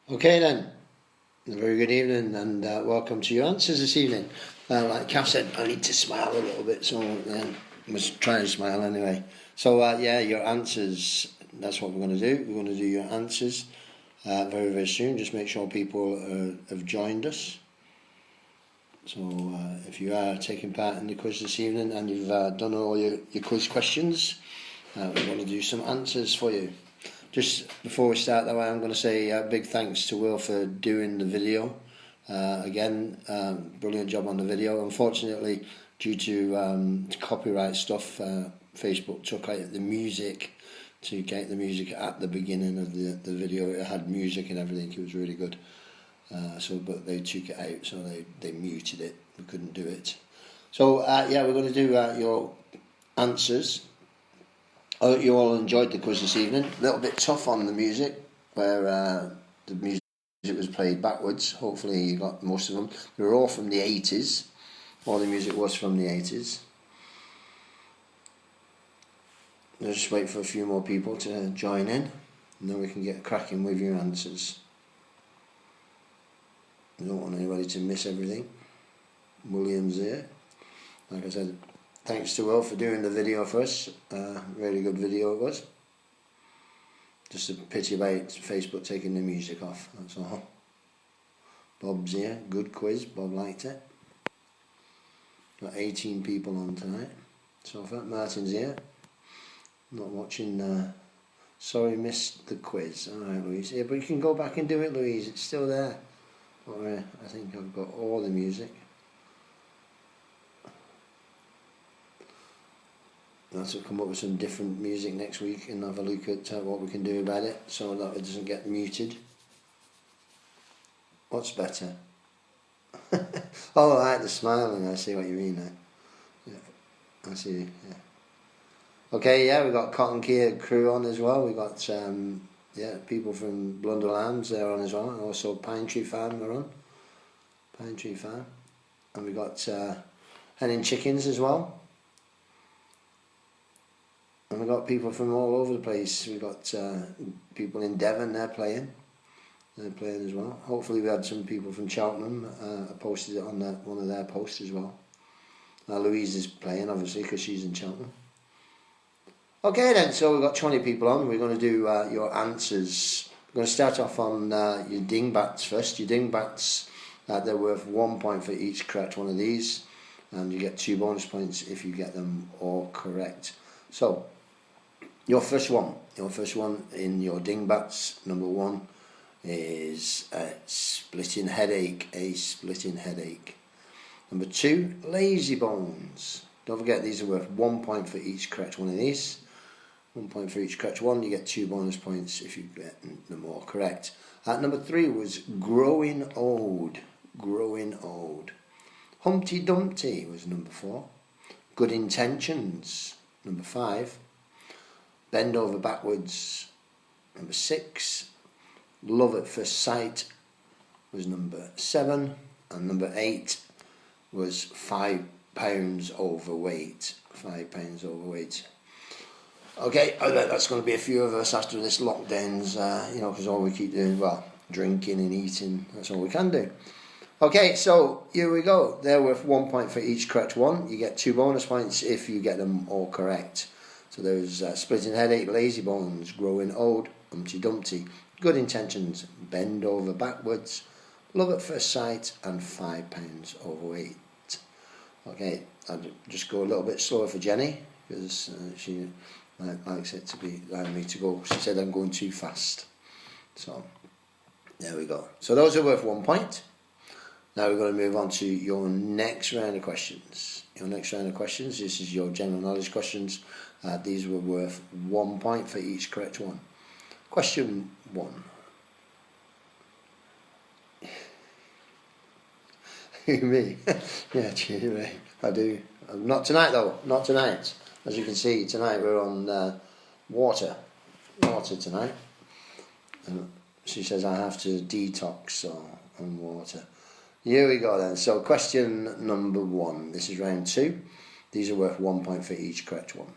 Okay then, a very good evening and welcome to your answers this evening. Like Kath said, I need to smile a little bit, so I was trying to smile anyway. So yeah, your answers, that's what we're going to do. We're going to do your answers very, very soon. Just make sure people have joined us. So if you are taking part in the quiz this evening and you've done all your quiz questions, we're going to do some answers for you. Just before we start though, I'm going to say big thanks to Will for doing the video. Again, brilliant job on the video. Unfortunately, due to copyright stuff, Facebook took out the music to get the music at the beginning of the video. It had music and everything, it was really good. But they took it out, so they muted it. We couldn't do it. So yeah, we're going to do your answers. I hope you all enjoyed the quiz this evening. A little bit tough on the music, where the music was played backwards. Hopefully you got most of them. They were all from the 80s. All the music was from the 80s. I'll just wait for a few more people to join in, and then we can get cracking with your answers. I don't want anybody to miss everything. William's here. Like I said, thanks to Will for doing the video for us. Really good video it was. Just a pity about Facebook taking the music off, that's all. Bob's here, good quiz, Bob liked it. Got 18 people on tonight. So far, Martin's here. Not watching, sorry missed the quiz. Alright Louise, yeah, but you can go back and do it Louise, it's still there. I think I've got all the music. I'll have to come up with some different music next week and have a look at what we can do about it so that it doesn't get muted. What's better? Oh, I like the smiling, I see what you mean now. Yeah, I see, yeah. Okay, yeah, we've got Cotton Key crew on as well. We've got people from Blunderlands there on as well, and also Pine Tree Farm are on. Pine Tree Farm. And we've got Henning Chickens as well. And we've got people from all over the place. We've got people in Devon, they're playing. They're playing as well. Hopefully we had some people from Cheltenham. I posted it on one of their posts as well. Louise is playing, obviously, because she's in Cheltenham. Okay then, so we've got 20 people on. We're going to do your answers. We're going to start off on your dingbats first. Your dingbats, they're worth 1 point for each correct one of these. And you get 2 bonus points if you get them all correct. So, your first one in your dingbats, number 1, is a splitting headache. Number 2, lazy bones. Don't forget these are worth 1 point for each correct one of these. 1 point for each correct one, you get 2 bonus points if you get them all correct. Number 3 was growing old. Humpty Dumpty was number 4. Good intentions, number 5. Bend over backwards, number 6. Love at first sight was number 7. And number 8 was 5 pounds overweight. 5 pounds overweight. Okay, I bet that's going to be a few of us after this lockdown's, because all we keep doing, drinking and eating, that's all we can do. Okay, so here we go. They're worth 1 point for each correct one. You get 2 bonus points if you get them all correct. So there's splitting headache, lazy bones, growing old, Humpty Dumpty, good intentions, bend over backwards, love at first sight, and 5 pounds overweight. Okay, I'll just go a little bit slower for Jenny because she likes it to be allowing me to go. She said I'm going too fast. So there we go. So those are worth 1 point. Now we're going to move on to your next round of questions. This is your general knowledge questions. These were worth 1 point for each correct one. Question 1. Me? Yeah, cheery. I do. Not tonight though, not tonight. As you can see, tonight we're on water tonight. And she says I have to detox on water. Here we go then. So question number 1. This is round 2. These are worth 1 point for each correct one.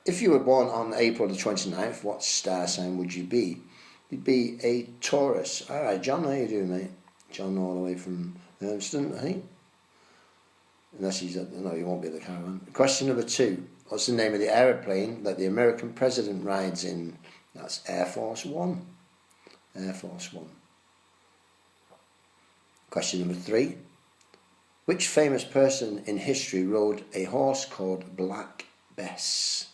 If you were born on April the 29th, what star sign would you be? You'd be a Taurus. All right, John, how you doing, mate? John all the way from Urmston, I think. Unless he's at, no, he won't be at the caravan. Question number 2. What's the name of the aeroplane that the American president rides in? That's Air Force One. Air Force One. Question number 3. Which famous person in history rode a horse called Black Bess?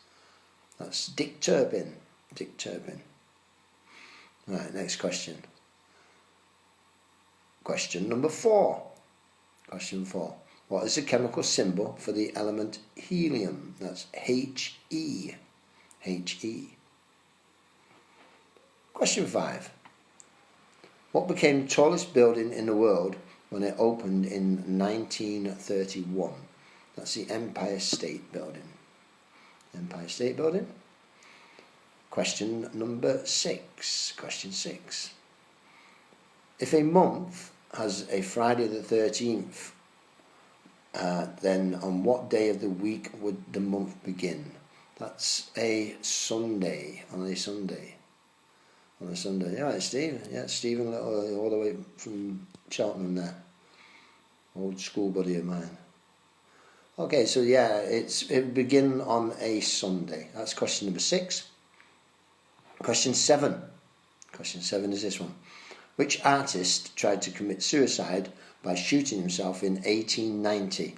That's Dick Turpin. Dick Turpin. Right, next question. Question number 4. Question 4. What is the chemical symbol for the element helium? That's He. He. Question 5. What became the tallest building in the world when it opened in 1931? That's the Empire State Building. Empire State Building. Question number 6. Question 6. If a month has a Friday the 13th, then on what day of the week would the month begin? That's a Sunday. On a Sunday. On a Sunday. Yeah, right, Steve. Yeah, Stephen Little, all the way from Cheltenham there. Old school buddy of mine. Okay, so yeah, it begin on a Sunday. That's question number 6. Question 7. Question 7 is this one. Which artist tried to commit suicide by shooting himself in 1890,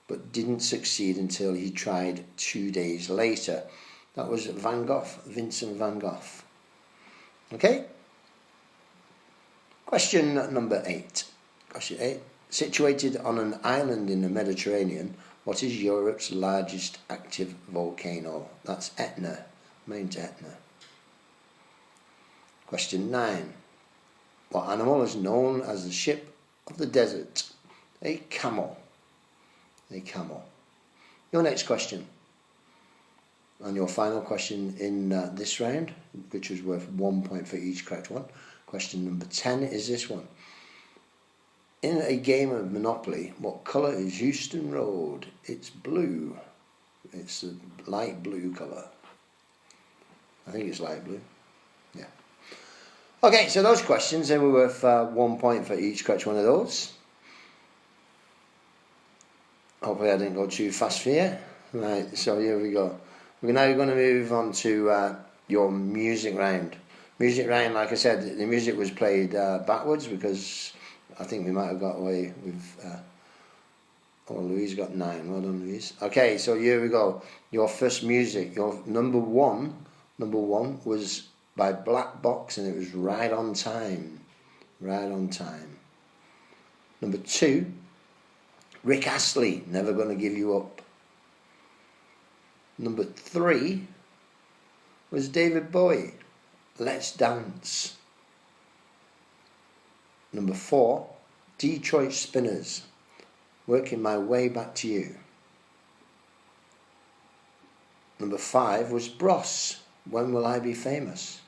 but didn't succeed until he tried 2 days later? That was Van Gogh, Vincent van Gogh. Okay? Question number 8. Question 8. Situated on an island in the Mediterranean, what is Europe's largest active volcano? That's Etna, Mount Etna. Question 9. What animal is known as the ship of the desert? A camel. A camel. Your next question. And your final question in this round, which was worth 1 point for each correct one. Question number 10 is this one. In a game of Monopoly, what colour is Euston Road? It's blue. It's a light blue colour. I think it's light blue. Yeah. Okay, so those questions, they were worth 1 point for each correct one of those. Hopefully I didn't go too fast for you. Right, so here we go. We're now going to move on to your music round. Music round, like I said, the music was played backwards because I think we might have got away with... Louise got 9. Well done, Louise. Okay, so here we go. Your first music, your number one was by Black Box, and it was Right on Time. Right on Time. Number 2, Rick Astley, Never Gonna Give You Up. Number 3 was David Bowie, Let's Dance. Number 4, Detroit Spinners, Working My Way Back to You. Number 5 was Bros, When Will I Be Famous?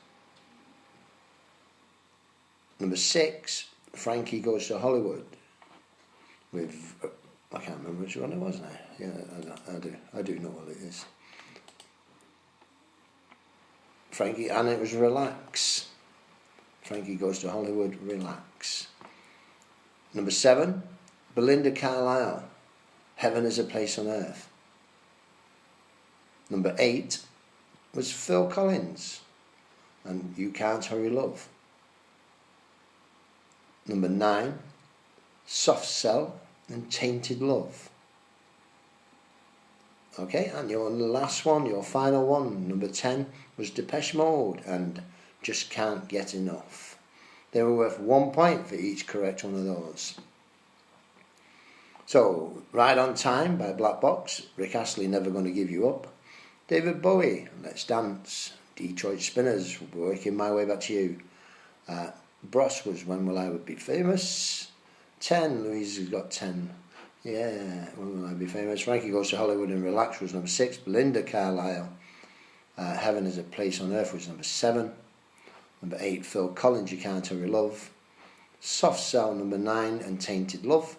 Number 6, Frankie Goes to Hollywood, with, I can't remember which one it was now. Yeah, I do know what it is. Frankie, and it was Relax. Frankie Goes to Hollywood, Relax. Number 7, Belinda Carlisle, Heaven is a Place on Earth. Number 8 was Phil Collins, and You Can't Hurry Love. Number 9, Soft Cell and Tainted Love. Okay, and your last one, your final one, number 10, was Depeche Mode and Just Can't Get Enough. They were worth 1 point for each correct one of those. So, Right on Time by Black Box, Rick Astley, Never Gonna Give You Up, David Bowie, Let's Dance, Detroit Spinners, Working My Way Back to You, Bros was When Will I Be Famous, 10, Louise has got 10, yeah, When Will I Be Famous, Frankie Goes to Hollywood and Relax was number 6, Belinda Carlisle, Heaven is a Place on Earth was number 7, number 8, Phil Collins, You Can't Hurry Love, Soft Cell number 9, and Tainted Love,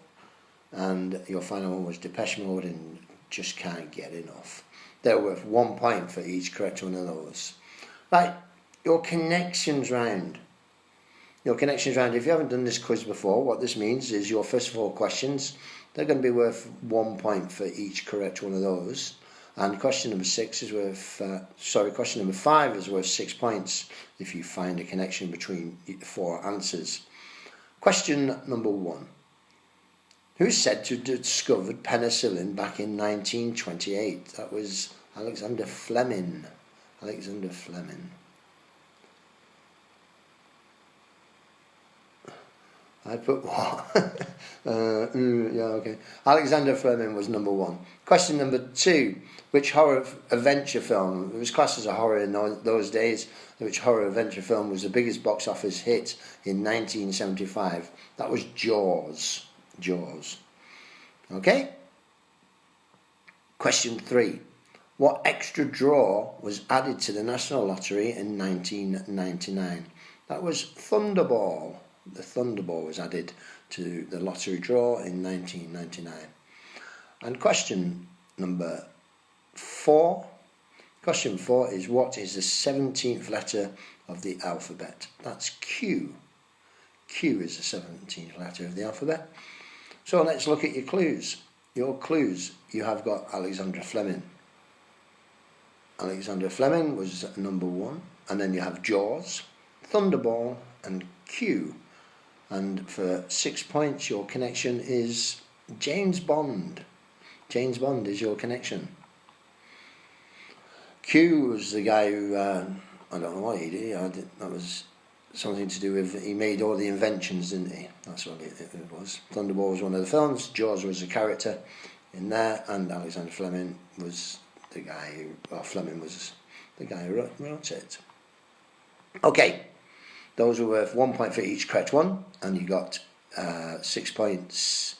and your final one was Depeche Mode and Just Can't Get Enough. They're worth 1 point for each correct one of those. Right, your connections round. Your connections round. If you haven't done this quiz before, what this means is your first 4 questions, they're going to be worth 1 point for each correct one of those. And question number 5 is worth 6 points if you find a connection between 4 answers. Question number 1. Who is said to have discovered penicillin back in 1928? That was Alexander Fleming. Alexander Fleming. I put what? Okay. Alexander Fleming was number 1. Question number 2. Which horror adventure film, it was classed as a horror in those days, which horror adventure film was the biggest box office hit in 1975? That was Jaws. Jaws. Okay? Question 3. What extra draw was added to the National Lottery in 1999? That was Thunderball. The Thunderball was added to the lottery draw in 1999. And question number 4. Question 4 is, what is the 17th letter of the alphabet? That's Q. Q is the 17th letter of the alphabet. So let's look at your clues. Your clues, you have got Alexander Fleming. Alexander Fleming was number 1. And then you have Jaws, Thunderball and Q. And for 6 points, your connection is James Bond. James Bond is your connection. Q was the guy who, I don't know what he did. That was something to do with, he made all the inventions, didn't he? That's what it was. Thunderball was one of the films. Jaws was a character in there. And Alexander Fleming was the guy who, Fleming was the guy who wrote it. Okay. Those were worth 1 point for each correct one, and you got 6 points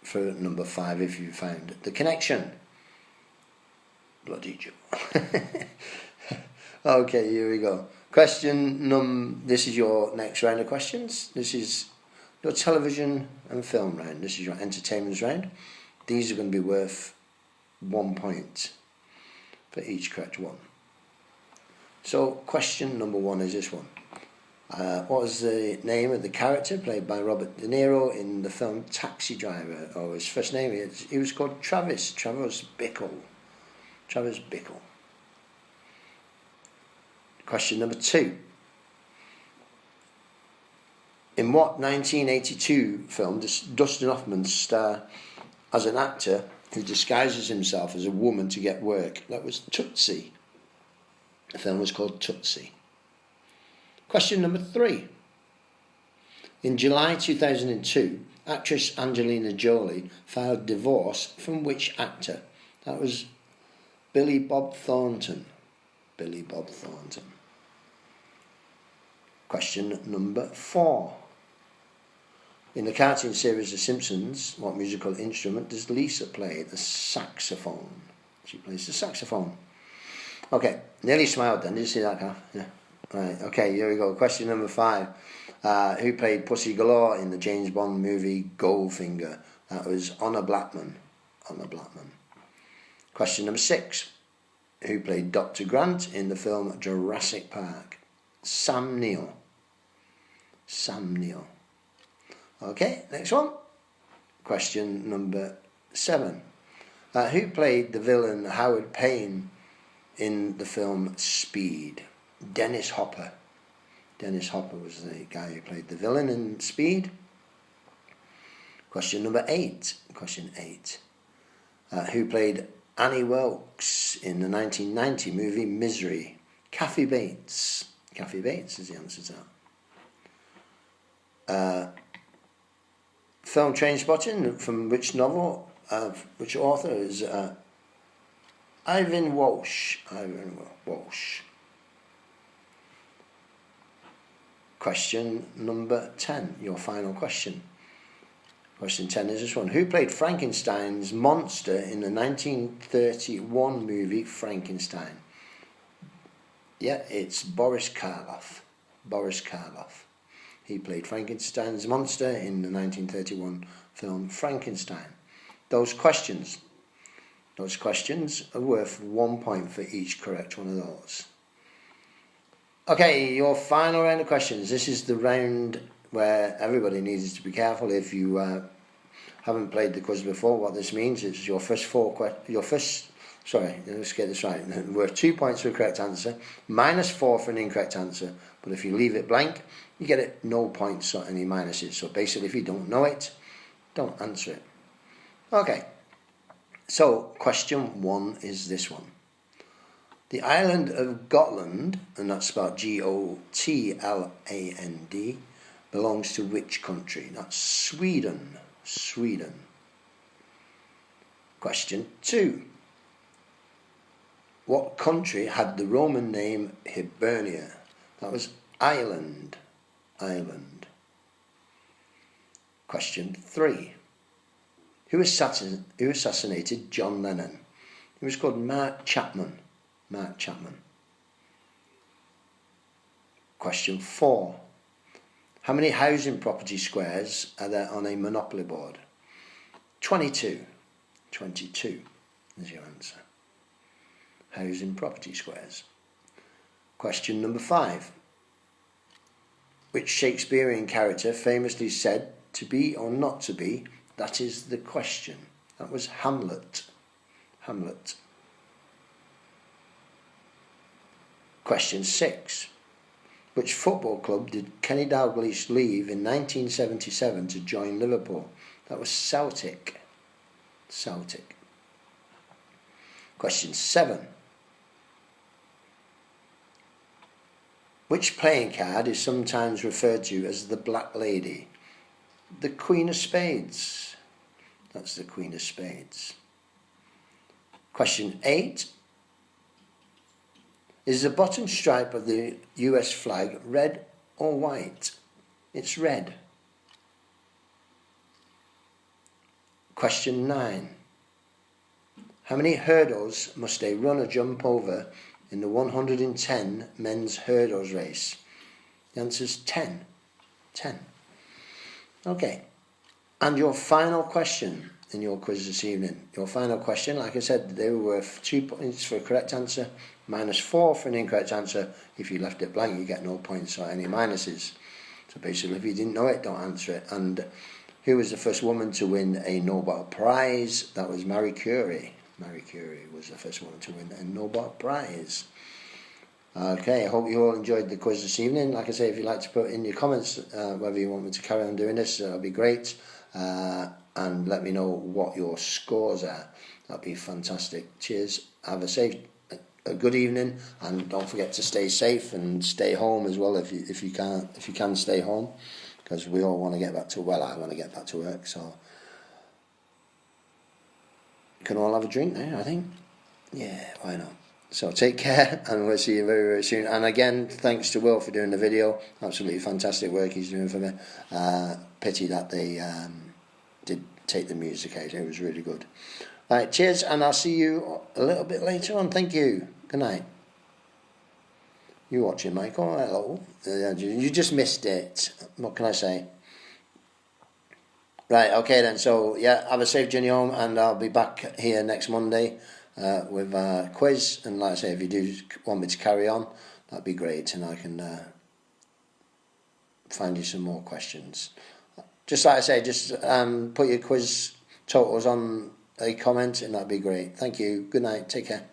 for number 5 if you found the connection. Bloody Joe. Okay, here we go. This is your next round of questions. This is your television and film round. This is your entertainment round. These are going to be worth 1 point for each correct one. So question number 1 is this one. What was the name of the character played by Robert De Niro in the film Taxi Driver? Or his first name, he was called Travis Bickle. Travis Bickle. Question number 2. In what 1982 film does Dustin Hoffman star as an actor who disguises himself as a woman to get work? That was Tootsie. The film was called Tootsie. Question number 3. In July 2002, actress Angelina Jolie filed divorce from which actor? That was Billy Bob Thornton. Billy Bob Thornton. Question number 4. In the cartoon series The Simpsons, what musical instrument does Lisa play? The saxophone. She plays the saxophone. Okay, nearly smiled then. Did you see that, Kath? Yeah. Right, okay, here we go. Question number 5. Who played Pussy Galore in the James Bond movie Goldfinger? That was Honor Blackman. Honor Blackman. Question number 6. Who played Dr. Grant in the film Jurassic Park? Sam Neill. Sam Neill. Okay, next one. Question number 7. Who played the villain Howard Payne in the film Speed? Dennis Hopper. Dennis Hopper was the guy who played the villain in Speed. Question number 8. Question 8. Who played Annie Wilkes in the 1990 movie Misery? Kathy Bates. Kathy Bates is the answer to that. Film Trainspotting, from which novel? Which author is Ivan Walsh. Ivan Walsh. Question number 10, your final question. Question 10 is this one. Who played Frankenstein's monster in the 1931 movie Frankenstein? Yeah, it's Boris Karloff. Boris Karloff. He played Frankenstein's monster in the 1931 film Frankenstein. Those questions are worth 1 point for each correct one of those. Okay, your final round of questions. This is the round where everybody needs to be careful. If you haven't played the quiz before, what this means is your first sorry, let's get this right. Worth 2 points for a correct answer, -4 for an incorrect answer. But if you leave it blank, you get it no points or any minuses. So basically, if you don't know it, don't answer it. Okay, so question 1 is this one. The island of Gotland, and that's spelled Gotland, belongs to which country? That's Sweden. Sweden. Question 2. What country had the Roman name Hibernia? That was Ireland. Ireland. Question 3. Who assassinated John Lennon? He was called Mark Chapman. Mark Chapman. Question 4. How many housing property squares are there on a Monopoly board? 22. 22 is your answer. Housing property squares. Question number 5. Which Shakespearean character famously said to be or not to be? That is the question. That was Hamlet. Hamlet. Question 6. Which football club did Kenny Dalglish leave in 1977 to join Liverpool? That was Celtic. Celtic. Question 7. Which playing card is sometimes referred to as the Black Lady? The Queen of Spades. That's the Queen of Spades. Question 8. Is the bottom stripe of the US flag red or white? It's red. Question 9. How many hurdles must a runner jump over in the 110 men's hurdles race? The answer is 10. 10. Okay. And your final question in your quiz this evening. Your final question, like I said, they were worth 2 points for a correct answer, -4 for an incorrect answer. If you left it blank, you get no points or any minuses. So basically, if you didn't know it, don't answer it. And who was the first woman to win a Nobel Prize? That was Marie Curie. Marie Curie was the first woman to win a Nobel Prize. Okay, I hope you all enjoyed the quiz this evening. Like I say, if you'd like to put in your comments whether you want me to carry on doing this, that'll be great. And let me know what your scores are. That'd be fantastic. Cheers. Have a good evening, and don't forget to stay safe and stay home as well if you can stay home, because we all want to get back to I want to get back to work, so you can all have a drink now, I think. Yeah, why not? So take care, and we'll see you very, very soon. And again, thanks to Will for doing the video. Absolutely fantastic work he's doing for me. Pity that they did take the music out. It was really good. Right, cheers, and I'll see you a little bit later on. Thank you. Good night. You watching, Michael? Hello. You just missed it. What can I say? Right, okay then. So, yeah, have a safe journey home, and I'll be back here next Monday with a quiz. And like I say, if you do want me to carry on, that'd be great, and I can find you some more questions. Just like I say, just put your quiz totals on a comment, and that'd be great. Thank you. Good night. Take care.